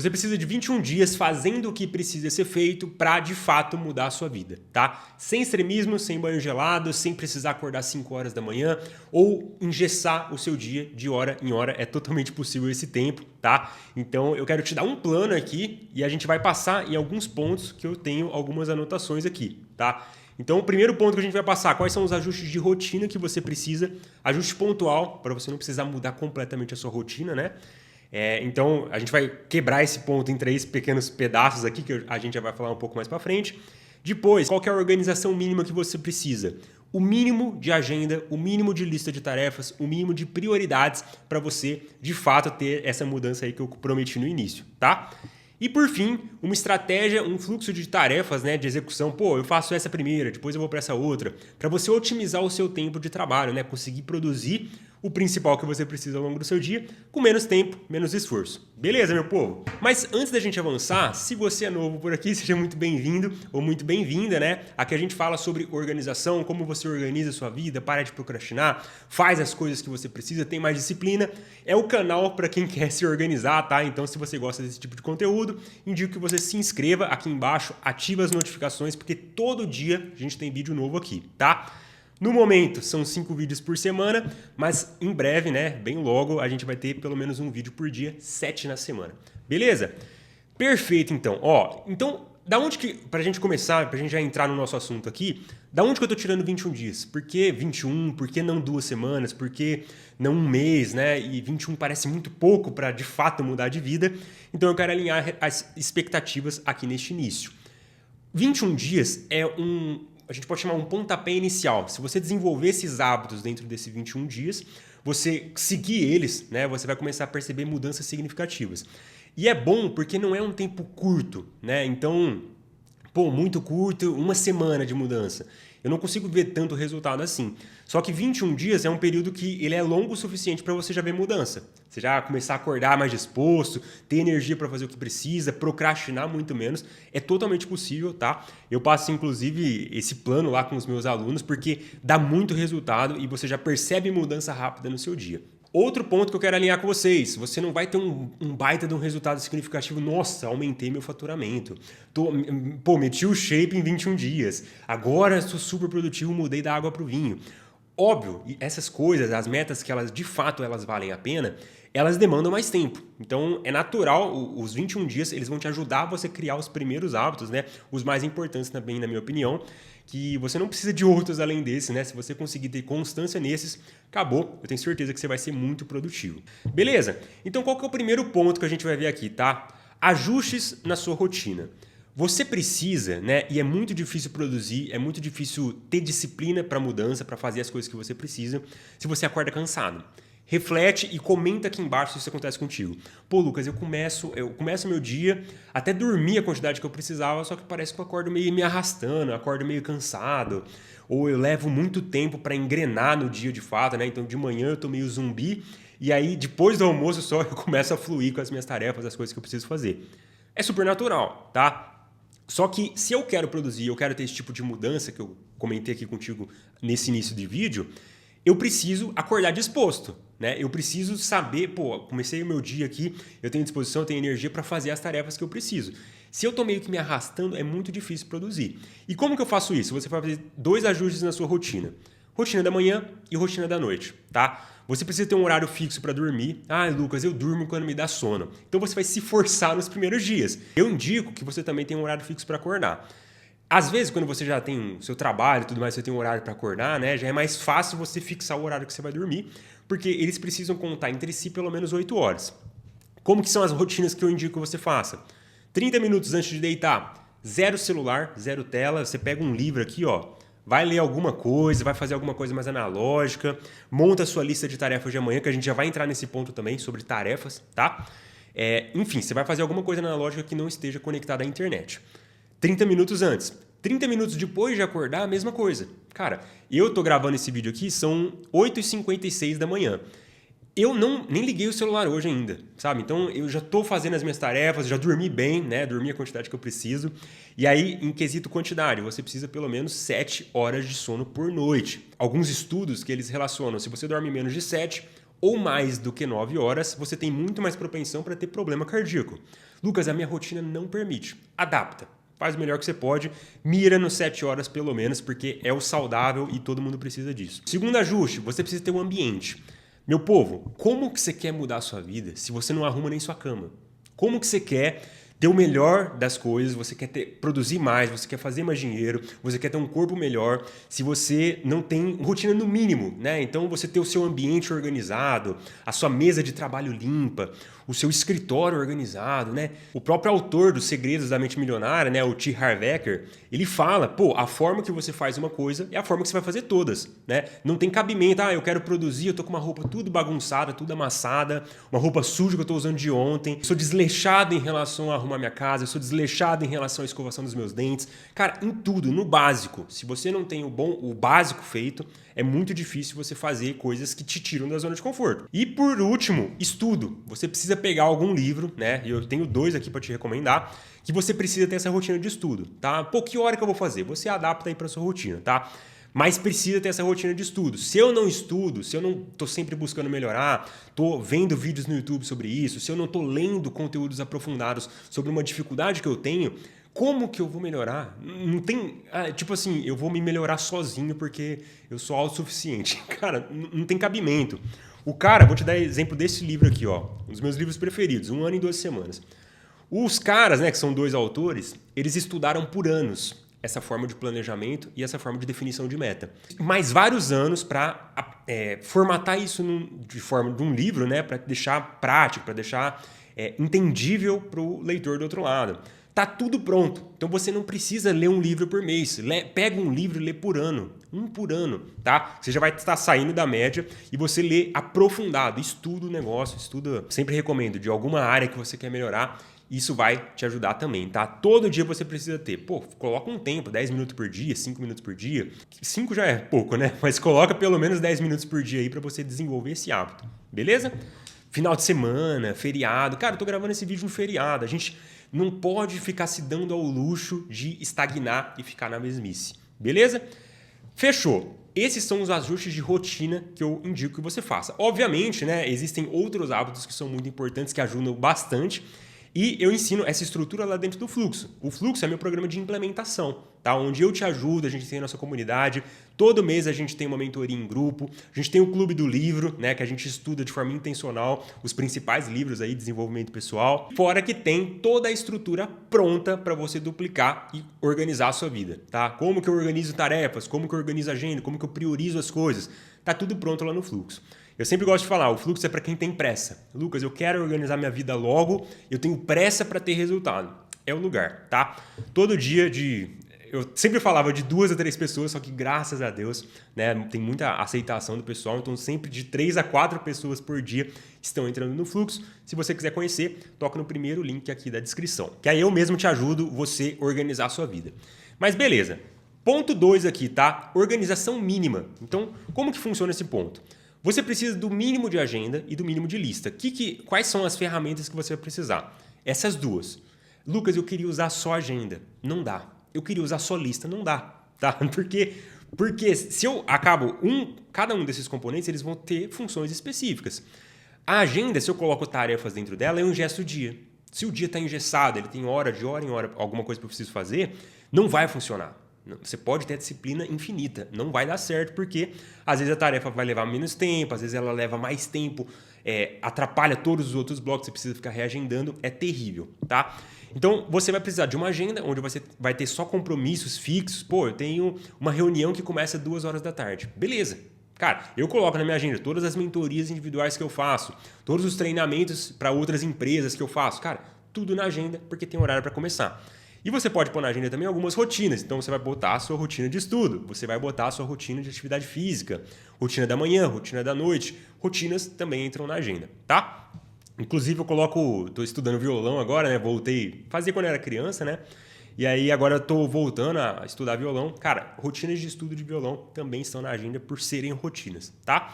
Você precisa de 21 dias fazendo o que precisa ser feito para, de fato, mudar a sua vida, tá? Sem extremismo, sem banho gelado, sem precisar acordar 5 horas da manhã ou engessar o seu dia de hora em hora. É totalmente possível esse tempo, tá? Então, eu quero te dar um plano aqui e a gente vai passar em alguns pontos que eu tenho algumas anotações aqui, tá? Então, o primeiro ponto que a gente vai passar, quais são os ajustes de rotina que você precisa, ajuste pontual, para você não precisar mudar completamente a sua rotina, né? Então, a gente vai quebrar esse ponto em 3 pequenos pedaços aqui, que a gente já vai falar um pouco mais para frente. Depois, qual que é a organização mínima que você precisa? O mínimo de agenda, o mínimo de lista de tarefas, o mínimo de prioridades para você, de fato, ter essa mudança aí que eu prometi no início, tá? E por fim, uma estratégia, um fluxo de tarefas, né, de execução. Pô, eu faço essa primeira, depois eu vou para essa outra, para você otimizar o seu tempo de trabalho, né, conseguir produzir o principal que você precisa ao longo do seu dia, com menos tempo, menos esforço. Beleza, meu povo? Mas antes da gente avançar, se você é novo por aqui, seja muito bem-vindo ou muito bem-vinda, né? Aqui a gente fala sobre organização, como você organiza a sua vida, para de procrastinar, faz as coisas que você precisa, tem mais disciplina. É o canal para quem quer se organizar, tá? Então, se você gosta desse tipo de conteúdo, indico que você se inscreva aqui embaixo, ative as notificações, porque todo dia a gente tem vídeo novo aqui, tá? No momento, são 5 vídeos por semana, mas em breve, né, bem logo, a gente vai ter pelo menos um vídeo por dia, 7 na semana. Beleza? Perfeito, então. Então, da onde que, pra gente começar, pra gente já entrar no nosso assunto aqui, da onde que eu tô tirando 21 dias? Por que 21? Por que não 2 semanas? Por que não um mês, né? E 21 parece muito pouco para de fato mudar de vida. Então, eu quero alinhar as expectativas aqui neste início. 21 dias é a gente pode chamar um pontapé inicial. Se você desenvolver esses hábitos dentro desses 21 dias, você seguir eles, né, você vai começar a perceber mudanças significativas. E é bom porque não é um tempo curto, né? Então, pô, muito curto, uma semana de mudança. Eu não consigo ver tanto resultado assim. Só que 21 dias é um período que ele é longo o suficiente para você já ver mudança. Você já começar a acordar mais disposto, ter energia para fazer o que precisa, procrastinar muito menos. É totalmente possível, tá? Eu passo, inclusive, esse plano lá com os meus alunos porque dá muito resultado e você já percebe mudança rápida no seu dia. Outro ponto que eu quero alinhar com vocês, você não vai ter um baita de um resultado significativo. Nossa, aumentei meu faturamento. Meti o shape em 21 dias. Agora sou super produtivo, mudei da água para o vinho. Óbvio, essas coisas, as metas que elas de fato elas valem a pena, elas demandam mais tempo. Então é natural, os 21 dias eles vão te ajudar a você criar os primeiros hábitos, né? Os mais importantes também, na minha opinião, que você não precisa de outros além desse, né? Se você conseguir ter constância nesses, acabou. Eu tenho certeza que você vai ser muito produtivo. Beleza? Então qual que é o primeiro ponto que a gente vai ver aqui, tá? Ajustes na sua rotina. Você precisa, né? E é muito difícil produzir, é muito difícil ter disciplina para mudança, para fazer as coisas que você precisa, se você acorda cansado. Reflete e comenta aqui embaixo se isso acontece contigo. Pô, Lucas, eu começo meu dia, até dormir a quantidade que eu precisava, só que parece que eu acordo meio me arrastando, eu acordo meio cansado, ou eu levo muito tempo para engrenar no dia de fato, né? Então de manhã eu tô meio zumbi, e aí depois do almoço só eu começo a fluir com as minhas tarefas, as coisas que eu preciso fazer. É super natural, tá? Só que se eu quero produzir, eu quero ter esse tipo de mudança que eu comentei aqui contigo nesse início de vídeo, eu preciso acordar disposto, né? Eu preciso saber, pô, comecei o meu dia aqui, eu tenho disposição, eu tenho energia para fazer as tarefas que eu preciso. Se eu tô meio que me arrastando, é muito difícil produzir. E como que eu faço isso? Você vai fazer 2 ajustes na sua rotina. Rotina da manhã e rotina da noite, tá? Você precisa ter um horário fixo para dormir. Ah, Lucas, eu durmo quando me dá sono. Então você vai se forçar nos primeiros dias. Eu indico que você também tenha um horário fixo para acordar. Às vezes, quando você já tem o seu trabalho e tudo mais, você tem um horário para acordar, né? Já é mais fácil você fixar o horário que você vai dormir, porque eles precisam contar entre si pelo menos 8 horas. Como que são as rotinas que eu indico que você faça? 30 minutos antes de deitar, zero celular, zero tela, você pega um livro aqui, ó, vai ler alguma coisa, vai fazer alguma coisa mais analógica, monta a sua lista de tarefas de amanhã, que a gente já vai entrar nesse ponto também, sobre tarefas, tá? Enfim, você vai fazer alguma coisa analógica que não esteja conectada à internet. 30 minutos antes. 30 minutos depois de acordar, a mesma coisa. Cara, eu tô gravando esse vídeo aqui, são 8h56 da manhã. Eu nem liguei o celular hoje ainda, sabe? Então eu já estou fazendo as minhas tarefas, já dormi bem, né? Dormi a quantidade que eu preciso. E aí, em quesito quantidade, você precisa pelo menos 7 horas de sono por noite. Alguns estudos que eles relacionam, se você dorme menos de 7 ou mais do que 9 horas, você tem muito mais propensão para ter problema cardíaco. Lucas, a minha rotina não permite. Adapta. Faz o melhor que você pode, mira nos 7 horas pelo menos, porque é o saudável e todo mundo precisa disso. Segundo ajuste, você precisa ter um ambiente. Meu povo, como que você quer mudar a sua vida se você não arruma nem sua cama? Como que você quer ter o melhor das coisas, você quer produzir mais, você quer fazer mais dinheiro, você quer ter um corpo melhor, se você não tem rotina no mínimo, né? Então você ter o seu ambiente organizado, a sua mesa de trabalho limpa, o seu escritório organizado, né? O próprio autor dos Segredos da Mente Milionária, né, o T. Harv Eker, ele fala, pô, a forma que você faz uma coisa é a forma que você vai fazer todas, né? Não tem cabimento, eu quero produzir, eu tô com uma roupa tudo bagunçada, tudo amassada, uma roupa suja que eu tô usando de ontem, sou desleixado em relação a arrumar minha casa, eu sou desleixado em relação à escovação dos meus dentes. Cara, em tudo, no básico, se você não tem o básico feito, é muito difícil você fazer coisas que te tiram da zona de conforto. E por último, estudo. Você precisa pegar algum livro, né? E eu tenho 2 aqui para te recomendar, que você precisa ter essa rotina de estudo, tá? Pô, que hora que eu vou fazer? Você adapta aí para sua rotina, tá? Mas precisa ter essa rotina de estudo. Se eu não estudo, se eu não tô sempre buscando melhorar, tô vendo vídeos no YouTube sobre isso, se eu não tô lendo conteúdos aprofundados sobre uma dificuldade que eu tenho, como que eu vou melhorar? Não tem... tipo assim, eu vou me melhorar sozinho porque eu sou autossuficiente. Cara, não tem cabimento. O cara, vou te dar exemplo desse livro aqui, ó. Um dos meus livros preferidos, 1 ano e 12 semanas. Os caras, né, que são 2 autores, eles estudaram por anos essa forma de planejamento e essa forma de definição de meta. Mais vários anos para formatar isso de forma de um livro, né, para deixar prático, para deixar entendível para o leitor do outro lado. Tá tudo pronto. Então você não precisa ler um livro por mês. Pega um livro e lê por ano. Um por ano, tá? Você já vai estar saindo da média e você lê aprofundado. Estuda o negócio, estuda. Sempre recomendo, de alguma área que você quer melhorar. Isso vai te ajudar também, tá? Todo dia você precisa ter. Pô, coloca um tempo, 10 minutos por dia, 5 minutos por dia. 5 já é pouco, né? Mas coloca pelo menos 10 minutos por dia aí para você desenvolver esse hábito. Beleza? Final de semana, feriado. Cara, eu tô gravando esse vídeo no feriado. A gente não pode ficar se dando ao luxo de estagnar e ficar na mesmice. Beleza? Fechou. Esses são os ajustes de rotina que eu indico que você faça. Obviamente, né, existem outros hábitos que são muito importantes, que ajudam bastante. E eu ensino essa estrutura lá dentro do Fluxo. O Fluxo é meu programa de implementação, tá? Onde eu te ajudo, a gente tem a nossa comunidade. Todo mês a gente tem uma mentoria em grupo. A gente tem o Clube do Livro, né? Que a gente estuda de forma intencional os principais livros aí de desenvolvimento pessoal. Fora que tem toda a estrutura pronta para você duplicar e organizar a sua vida, tá? Como que eu organizo tarefas, como que eu organizo a agenda, como que eu priorizo as coisas. Tá tudo pronto lá no Fluxo. Eu sempre gosto de falar, o fluxo é para quem tem pressa. Lucas, eu quero organizar minha vida logo, eu tenho pressa para ter resultado. É o lugar, tá? Todo dia eu sempre falava de 2 a 3 pessoas, só que graças a Deus, né, tem muita aceitação do pessoal, então sempre de 3 a 4 pessoas por dia estão entrando no fluxo. Se você quiser conhecer, toca no primeiro link aqui da descrição, que aí eu mesmo te ajudo você organizar a sua vida. Mas beleza. Ponto 2 aqui, tá? Organização mínima. Então, como que funciona esse ponto? Você precisa do mínimo de agenda e do mínimo de lista. Quais são as ferramentas que você vai precisar? Essas 2. Lucas, eu queria usar só agenda. Não dá. Eu queria usar só lista. Não dá. Tá? Porque se eu acabo cada um desses componentes, eles vão ter funções específicas. A agenda, se eu coloco tarefas dentro dela, eu ingesto o dia. Se o dia está engessado, ele tem de hora em hora alguma coisa que eu preciso fazer, não vai funcionar. Você pode ter a disciplina infinita, não vai dar certo, porque às vezes a tarefa vai levar menos tempo, às vezes ela leva mais tempo, atrapalha todos os outros blocos, você precisa ficar reagendando, é terrível, tá? Então você vai precisar de uma agenda onde você vai ter só compromissos fixos. Pô, eu tenho uma reunião que começa às 2 horas da tarde. Beleza. Cara, eu coloco na minha agenda todas as mentorias individuais que eu faço, todos os treinamentos para outras empresas que eu faço. Cara, tudo na agenda, porque tem horário para começar. E você pode pôr na agenda também algumas rotinas. Então você vai botar a sua rotina de estudo, você vai botar a sua rotina de atividade física, rotina da manhã, rotina da noite. Rotinas também entram na agenda, tá? Inclusive estou estudando violão agora, né? Voltei, fazia quando eu era criança, né? E aí agora eu tô voltando a estudar violão. Cara, rotinas de estudo de violão também estão na agenda por serem rotinas, tá?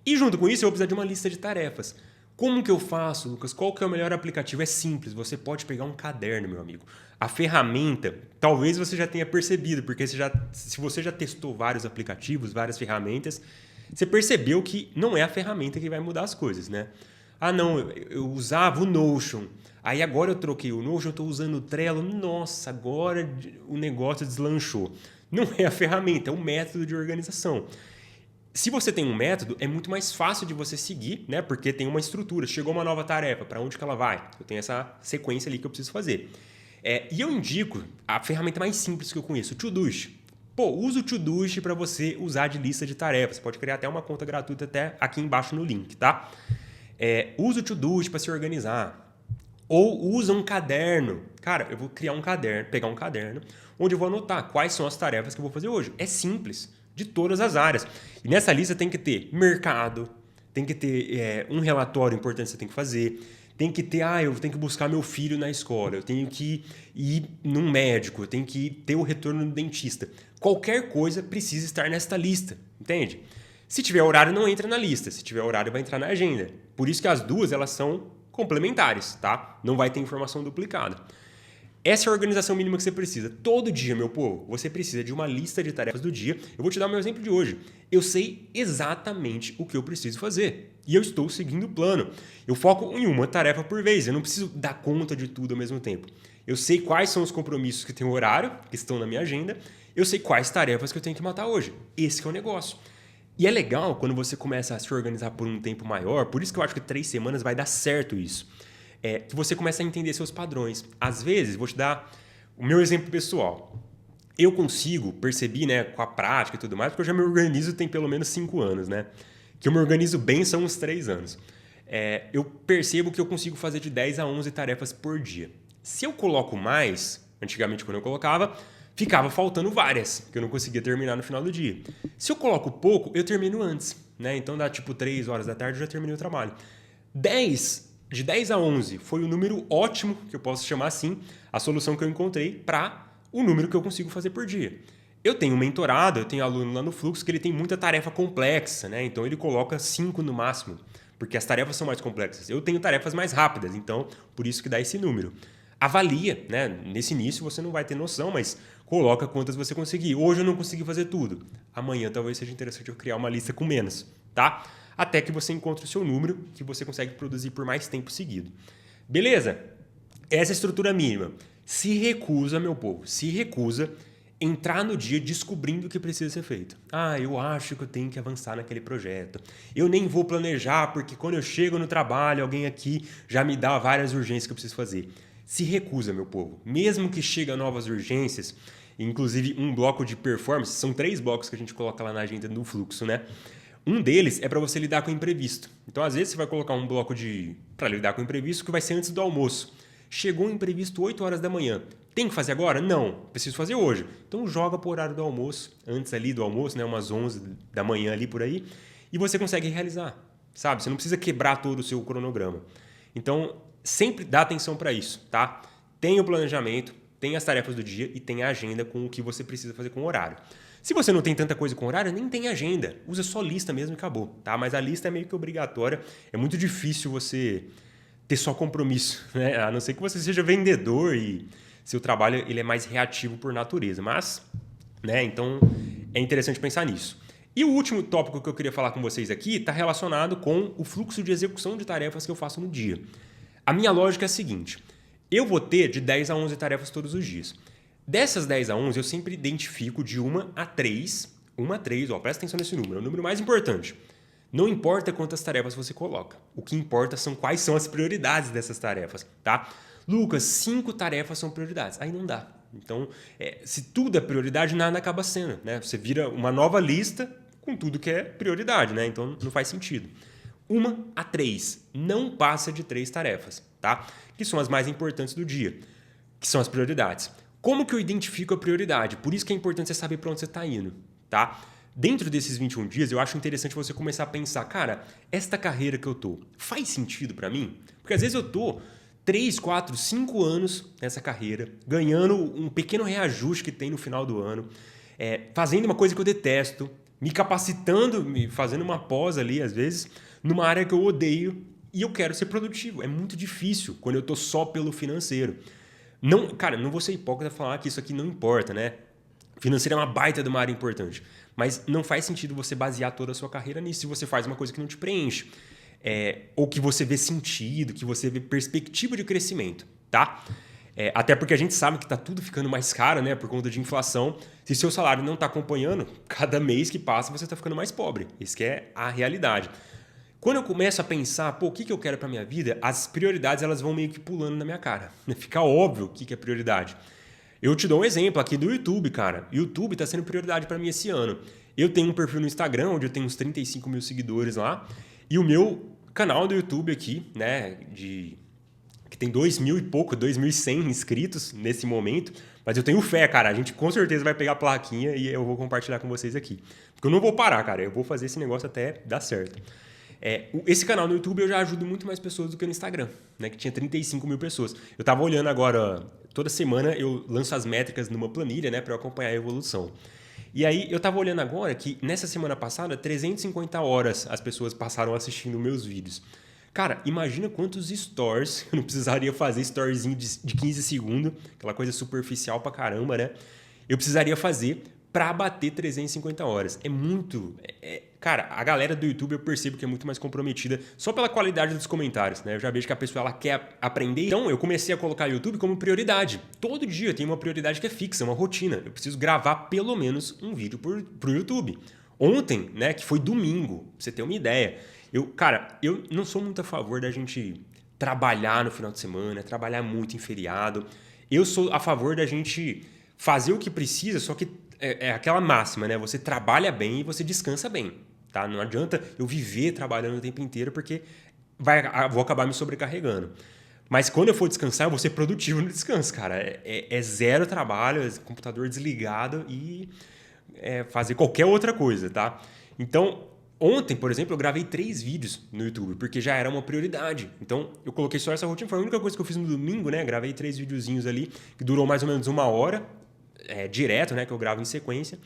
E junto com isso eu vou precisar de uma lista de tarefas. Como que eu faço, Lucas? Qual que é o melhor aplicativo? É simples, você pode pegar um caderno, meu amigo. A ferramenta, talvez você já tenha percebido, porque se você já testou vários aplicativos, várias ferramentas, você percebeu que não é a ferramenta que vai mudar as coisas, né? Ah, não, eu usava o Notion. Aí agora eu troquei o Notion, eu estou usando o Trello. Nossa, agora o negócio deslanchou. Não é a ferramenta, é o método de organização. Se você tem um método, é muito mais fácil de você seguir, né? Porque tem uma estrutura. Chegou uma nova tarefa, para onde que ela vai? Eu tenho essa sequência ali que eu preciso fazer. E eu indico a ferramenta mais simples que eu conheço, o Todoist. Pô, usa o Todoist para você usar de lista de tarefas. Você pode criar até uma conta gratuita até aqui embaixo no link, tá? Usa o Todoist para se organizar. Ou usa um caderno. Cara, eu vou criar um caderno, pegar um caderno, onde eu vou anotar quais são as tarefas que eu vou fazer hoje. É simples, de todas as áreas. E nessa lista tem que ter mercado, tem que ter um relatório importante que você tem que fazer, tem que ter, eu tenho que buscar meu filho na escola, eu tenho que ir num médico, eu tenho que ter o retorno no dentista. Qualquer coisa precisa estar nesta lista, entende? Se tiver horário, não entra na lista. Se tiver horário, vai entrar na agenda. Por isso que as duas, elas são complementares, tá? Não vai ter informação duplicada. Essa é a organização mínima que você precisa. Todo dia, meu povo, você precisa de uma lista de tarefas do dia. Eu vou te dar o meu exemplo de hoje. Eu sei exatamente o que eu preciso fazer. E eu estou seguindo o plano. Eu foco em uma tarefa por vez. Eu não preciso dar conta de tudo ao mesmo tempo. Eu sei quais são os compromissos que tem o horário, que estão na minha agenda. Eu sei quais tarefas que eu tenho que matar hoje. Esse que é o negócio. E é legal quando você começa a se organizar por um tempo maior. Por isso que eu acho que 3 semanas vai dar certo isso. Que você começa a entender seus padrões. Às vezes, vou te dar o meu exemplo pessoal. Eu consigo perceber, né, com a prática e tudo mais, porque eu já me organizo tem pelo menos 5 anos, né? Que eu me organizo bem são uns 3 anos. Eu percebo que eu consigo fazer de 10 a 11 tarefas por dia. Se eu coloco mais, antigamente quando eu colocava, ficava faltando várias, que eu não conseguia terminar no final do dia. Se eu coloco pouco, eu termino antes, né? Então dá tipo 3 horas da tarde, eu já terminei o trabalho. De 10 a 11 foi o número ótimo, que eu posso chamar assim, a solução que eu encontrei para o número que eu consigo fazer por dia. Eu tenho um mentorado, eu tenho aluno lá no Fluxo que ele tem muita tarefa complexa, né? Então ele coloca 5 no máximo, porque as tarefas são mais complexas. Eu tenho tarefas mais rápidas, então por isso que dá esse número. Avalia, né? Nesse início você não vai ter noção, mas coloca quantas você conseguir. Hoje eu não consegui fazer tudo. Amanhã talvez seja interessante eu criar uma lista com menos, tá? Até que você encontre o seu número que você consegue produzir por mais tempo seguido. Beleza? Essa é a estrutura mínima. Se recusa, meu povo, se recusa entrar no dia descobrindo o que precisa ser feito. Eu acho que eu tenho que avançar naquele projeto. Eu nem vou planejar porque quando eu chego no trabalho, alguém aqui já me dá várias urgências que eu preciso fazer. Se recusa, meu povo. Mesmo que chegue a novas urgências, inclusive um bloco de performance, são 3 blocos que a gente coloca lá na agenda do Fluxo, né? Um deles é para você lidar com o imprevisto. Então, às vezes, você vai colocar um bloco para lidar com o imprevisto que vai ser antes do almoço. Chegou um imprevisto 8 horas da manhã. Tem que fazer agora? Não. Preciso fazer hoje. Então, joga para o horário do almoço, antes ali do almoço, né, umas 11 da manhã ali por aí, e você consegue realizar, sabe? Você não precisa quebrar todo o seu cronograma. Então, sempre dá atenção para isso, tá? Tem o planejamento, tem as tarefas do dia e tem a agenda com o que você precisa fazer com o horário. Se você não tem tanta coisa com horário, nem tem agenda. Usa só lista mesmo e acabou, tá? Mas a lista é meio que obrigatória. É muito difícil você ter só compromisso, né? A não ser que você seja vendedor e seu trabalho ele é mais reativo por natureza. Mas, né? Então, é interessante pensar nisso. E o último tópico que eu queria falar com vocês aqui está relacionado com o fluxo de execução de tarefas que eu faço no dia. A minha lógica é a seguinte. Eu vou ter de 10 a 11 tarefas todos os dias. Dessas 10 a 11, eu sempre identifico de 1 a 3. 1 a 3, presta atenção nesse número, é o número mais importante. Não importa quantas tarefas você coloca. O que importa são quais são as prioridades dessas tarefas, tá? Lucas, 5 tarefas são prioridades. Aí não dá. Então, se tudo é prioridade, nada acaba sendo, né? Você vira uma nova lista com tudo que é prioridade, né? Então, não faz sentido. 1 a 3. Não passa de 3 tarefas, tá? Que são as mais importantes do dia, que são as prioridades. Como que eu identifico a prioridade? Por isso que é importante você saber para onde você está indo, tá? Dentro desses 21 dias, eu acho interessante você começar a pensar, cara, esta carreira que eu tô, faz sentido para mim? Porque às vezes eu tô 3, 4, 5 anos nessa carreira, ganhando um pequeno reajuste que tem no final do ano, fazendo uma coisa que eu detesto, me capacitando, fazendo uma pós ali, às vezes, numa área que eu odeio e eu quero ser produtivo. É muito difícil quando eu tô só pelo financeiro. Não, cara, não vou ser hipócrita falar que isso aqui não importa, né? Financeiro é uma baita de uma área importante. Mas não faz sentido você basear toda a sua carreira nisso se você faz uma coisa que não te preenche. ou que você vê sentido, que você vê perspectiva de crescimento, tá? Até porque a gente sabe que está tudo ficando mais caro, né, por conta de inflação. Se seu salário não está acompanhando, cada mês que passa você está ficando mais pobre. Isso que é a realidade. Quando eu começo a pensar, pô, o que eu quero para minha vida, as prioridades elas vão meio que pulando na minha cara. Fica óbvio o que é prioridade. Eu te dou um exemplo aqui do YouTube, cara. YouTube está sendo prioridade para mim esse ano. Eu tenho um perfil no Instagram, onde eu tenho uns 35 mil seguidores lá. E o meu canal do YouTube aqui, né, que tem 2.000 e pouco, 2.100 inscritos nesse momento. Mas eu tenho fé, cara. A gente com certeza vai pegar a plaquinha e eu vou compartilhar com vocês aqui. Porque eu não vou parar, cara. Eu vou fazer esse negócio até dar certo. Esse canal no YouTube eu já ajudo muito mais pessoas do que no Instagram, né, que tinha 35 mil pessoas. Eu tava olhando agora, toda semana eu lanço as métricas numa planilha, né, para eu acompanhar a evolução. E aí eu tava olhando agora que nessa semana passada, 350 horas as pessoas passaram assistindo meus vídeos. Cara, imagina quantos stories, eu não precisaria fazer storyzinho de 15 segundos, aquela coisa superficial pra caramba, né? Eu precisaria fazer para bater 350 horas. É muito... Cara, a galera do YouTube eu percebo que é muito mais comprometida só pela qualidade dos comentários, né? Eu já vejo que a pessoa ela quer aprender. Então eu comecei a colocar o YouTube como prioridade. Todo dia eu tenho uma prioridade que é fixa, uma rotina. Eu preciso gravar pelo menos um vídeo pro YouTube. Ontem, né, que foi domingo, pra você ter uma ideia. Cara, eu não sou muito a favor da gente trabalhar no final de semana, trabalhar muito em feriado. Eu sou a favor da gente fazer o que precisa, só que é aquela máxima, né? Você trabalha bem e você descansa bem, tá? Não adianta eu viver trabalhando o tempo inteiro porque vou acabar me sobrecarregando. Mas quando eu for descansar, eu vou ser produtivo no descanso, cara. É zero trabalho, computador desligado e fazer qualquer outra coisa, tá? Então, ontem, por exemplo, eu gravei 3 vídeos no YouTube, porque já era uma prioridade. Então, eu coloquei só essa rotina. Foi a única coisa que eu fiz no domingo, né? Gravei 3 videozinhos ali, que durou mais ou menos 1 hora, direto, né? Que eu gravo em sequência.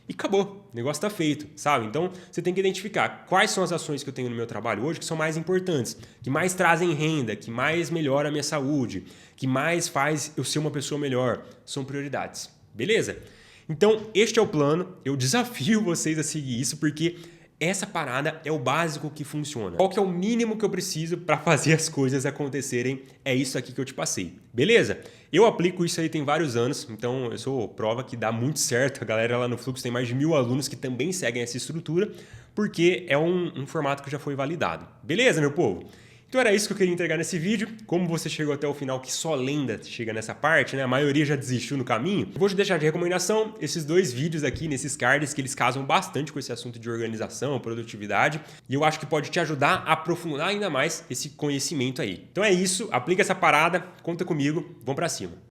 E acabou. O negócio tá feito, sabe? Então, você tem que identificar quais são as ações que eu tenho no meu trabalho hoje que são mais importantes, que mais trazem renda, que mais melhora a minha saúde, que mais faz eu ser uma pessoa melhor. São prioridades. Beleza? Então, este é o plano. Eu desafio vocês a seguir isso, porque essa parada é o básico que funciona. Qual que é o mínimo que eu preciso para fazer as coisas acontecerem? É isso aqui que eu te passei. Beleza? Eu aplico isso aí tem vários anos, então eu sou prova que dá muito certo. A galera lá no Fluxo tem mais de 1.000 alunos que também seguem essa estrutura, porque é um formato que já foi validado. Beleza, meu povo? Então era isso que eu queria entregar nesse vídeo. Como você chegou até o final, que só lenda chega nessa parte, né? A maioria já desistiu no caminho. Eu vou te deixar de recomendação esses 2 vídeos aqui nesses cards que eles casam bastante com esse assunto de organização, produtividade. E eu acho que pode te ajudar a aprofundar ainda mais esse conhecimento aí. Então é isso, aplica essa parada, conta comigo, vamos pra cima.